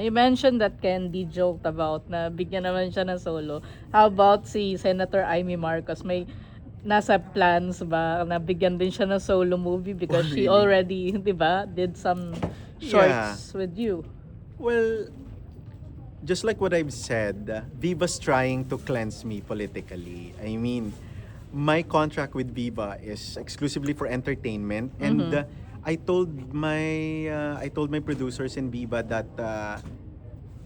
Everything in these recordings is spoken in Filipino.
You mentioned that Candy joked about na bigyan naman siya ng solo. How about si Senator Amy Marcos? May nasa plans ba na bigyan din siya ng solo movie because Oh, she really? already, di ba, did some Yeah. shorts with you. Well, just like what I've said, Viva's trying to cleanse me politically. I mean, my contract with Viva is exclusively for entertainment, and I told my producers in Viva that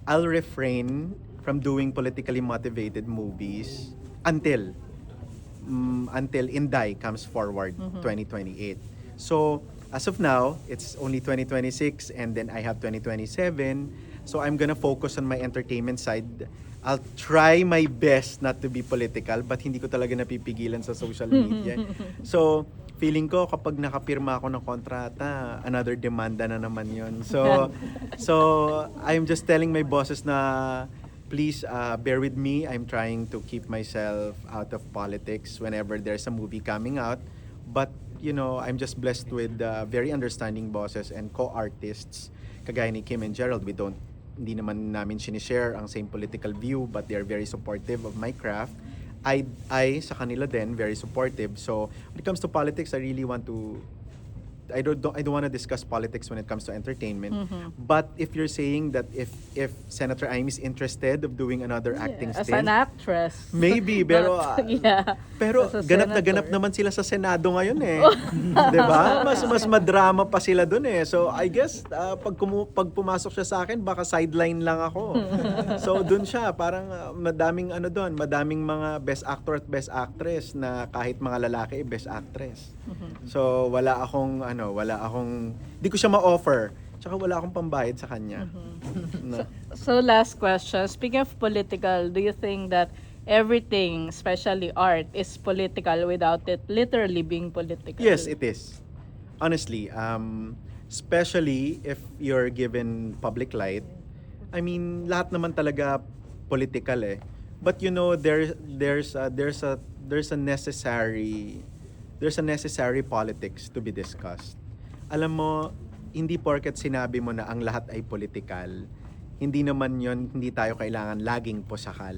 I'll refrain from doing politically motivated movies until Inday comes forward 2028. So as of now, it's only 2026 and then I have 2027. So I'm gonna focus on my entertainment side. I'll try my best not to be political, but hindi ko talaga napipigilan sa social media. So feeling ko kapag nakapirma ako ng kontrata, another demanda na naman yun. So I'm just telling my bosses na please bear with me. I'm trying to keep myself out of politics whenever there's a movie coming out. But, I'm just blessed with very understanding bosses and co-artists. Kagaya ni Kim and Gerald, hindi naman namin sinishare ang same political view, but they're very supportive of my craft. I sa kanila din, very supportive. So, when it comes to politics, I don't want to discuss politics when it comes to entertainment. But if you're saying that if Senator Amy is interested of doing another acting As stint, an actress. maybe, pero Yeah. pero As a ganap na senator. ganap naman sila sa Senado ngayon eh. 'Di ba? Mas madrama pa sila doon eh. So I guess pag pumasok siya sa akin, baka sideline lang ako. So doon siya, parang madaming madaming mga best actor at best actress na kahit mga lalaki best actress. So wala akong di ko siya ma-offer. Tsaka wala akong pambayad sa kanya. No. So last question, speaking of political, do you think that everything, especially art, is political without it literally being political? Yes, it is. Honestly, especially if you're given public light. I mean, lahat naman talaga political eh. But there's a necessary politics to be discussed. Alam mo, hindi porket sinabi mo na ang lahat ay political, hindi tayo kailangan laging posakal.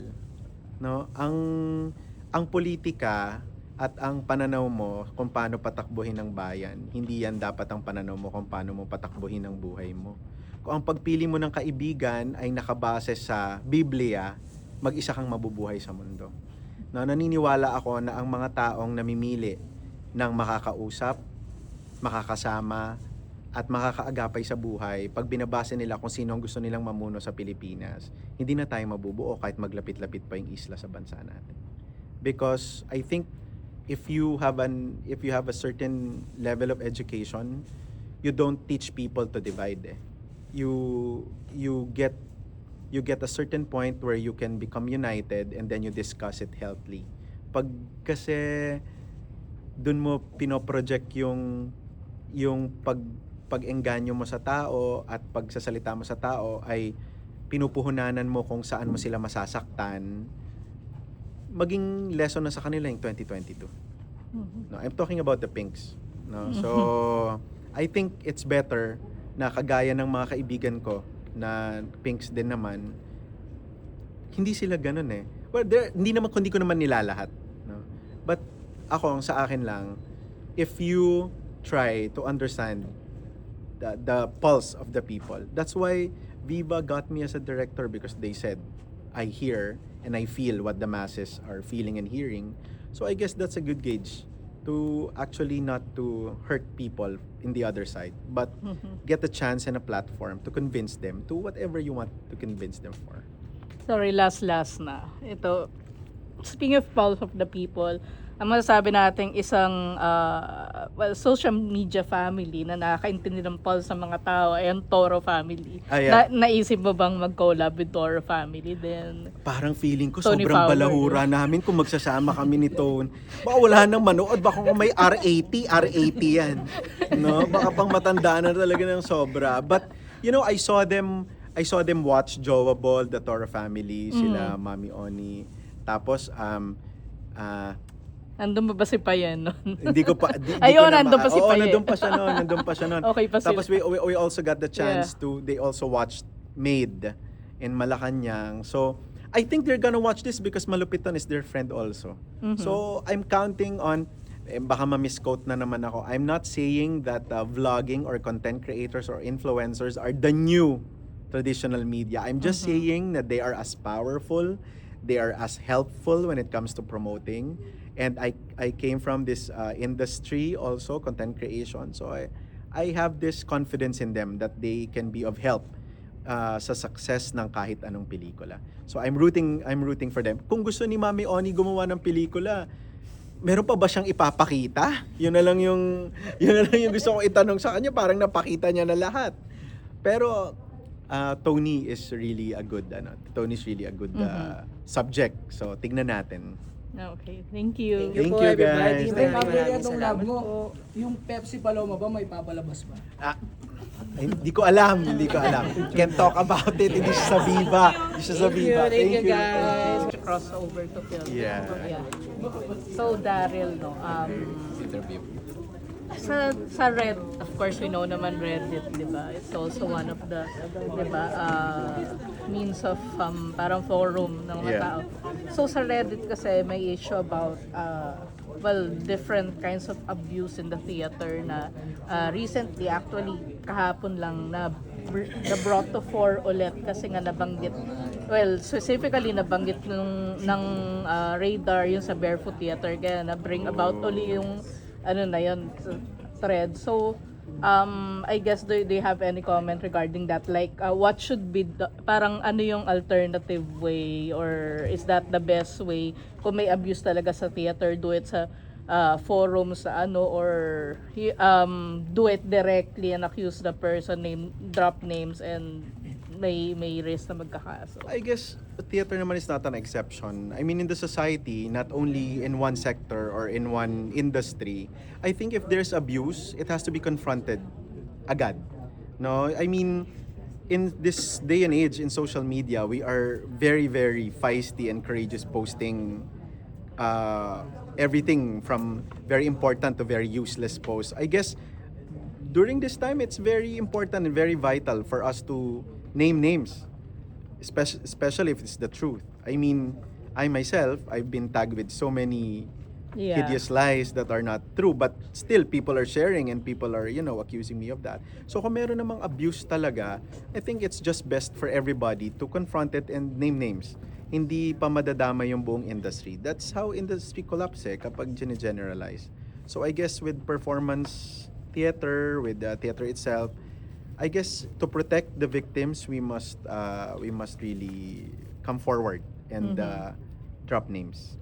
No? Ang politika at ang pananaw mo kung paano patakbuhin ang bayan, hindi yan dapat ang pananaw mo kung paano mo patakbuhin ang buhay mo. Kung ang pagpili mo ng kaibigan ay nakabase sa Biblia, mag-isa kang mabubuhay sa mundo. No, naniniwala ako na ang mga taong namimili ng makakausap, makakasama, at makakaagapay sa buhay, pag binabase nila kung sino ang gusto nilang mamuno sa Pilipinas, hindi na tayo mabubuo kahit maglapit-lapit pa yung isla sa bansa natin. Because I think if you have a certain level of education, you don't teach people to divide eh. You get a certain point where you can become united and then you discuss it healthily. Pag kasi dun mo pinoproject yung pag-engganyo mo sa tao at pagsasalita mo sa tao ay pinupuhunanan mo kung saan mo sila masasaktan, maging lesson na sa kanila yung 2022. No, I'm talking about the Pinks. No? So, I think it's better na kagaya ng mga kaibigan ko na Pinks din naman, hindi sila ganun eh. Well, hindi ko naman nilalahat. No? But ako, sa akin lang, if you try to understand the pulse of the people, that's why Viva got me as a director, because they said, I hear and I feel what the masses are feeling and hearing. So I guess that's a good gauge to actually not to hurt people in the other side, but get a chance and a platform to convince them to whatever you want to convince them for. Sorry, last na. Ito, speaking of pulse of the people, ang masasabi natin isang social media family na nakakaintindi ng pulse ng mga tao ay ang Toro family. Yeah. Naisip mo bang mag-collab with Toro family din? Parang feeling ko Tony sobrang Fowler. balahura namin kung magsasama kami ni Tone. Baka wala nang manood, baka kung may R80 yan. No? Baka pang matandaan na talaga ng sobra. But I saw them watch Jowa Ball, the Toro family, sila Mami Oni. Tapos Nandun ba si Payen nun? hindi ko pa di Ayun, ko na nandun pa si Paye. nandun pa siya noon. Okay pa sila. Tapos we also got the chance to, they also watched made in Malacanang. So, I think they're gonna watch this because Malupiton is their friend also. So, I'm counting on, baka ma-misquote na naman ako, I'm not saying that vlogging or content creators or influencers are the new traditional media. I'm just saying that they are as powerful, they are as helpful when it comes to promoting. And I came from this industry also, content creation. So I have this confidence in them that they can be of help sa success ng kahit anong pelikula. So I'm rooting for them. Kung gusto ni Mami Oni gumawa ng pelikula, meron pa ba siyang ipapakita? Yun na lang yung gusto kong itanong sa kanya, parang napakita niya na lahat. Pero Tony's really a good subject. So tignan natin. Okay, thank you. Thank po, you, everybody. guys. Maraming Itong salamat lab mo, po. yung Pepsi Paloma ba may papalabas ba? Hindi ko alam. Can't talk about it. Hindi siya sa Viva. Thank you, guys. Crossover to film. Yeah. So Daryl, no, Interview. sa Red, of course we know naman Reddit, di ba? It's also one of the, di ba, means of parang forum ng mga Yeah. tao. So sa Reddit kasi may issue about different kinds of abuse in the theater na recently, actually kahapon lang na brought to fore ulit kasi nga nabanggit, specifically nabanggit ng radar yung sa Barefoot Theater, kaya na bring about uli yung thread. So I guess they have any comment regarding that, like what should be parang ano yung alternative way, or is that the best way kung may abuse talaga sa theater, do it sa forums sa or do it directly and accuse the person, drop names, and may risk na magkakaso. I guess theater naman is not an exception. I mean, in the society, not only in one sector or in one industry, I think if there's abuse, it has to be confronted agad. No, I mean, in this day and age in social media, we are very, very feisty and courageous, posting everything from very important to very useless posts. I guess during this time, it's very important and very vital for us to name names, especially if it's the truth. I mean, I myself, I've been tagged with so many hideous lies that are not true, but still people are sharing and people are, accusing me of that. So kung meron namang abuse talaga, I think it's just best for everybody to confront it and name names. Hindi pa madadama yung buong industry. That's how industry collapse kapag generalize. So I guess with performance theater, with the theater itself, I guess to protect the victims, we must really come forward and drop names.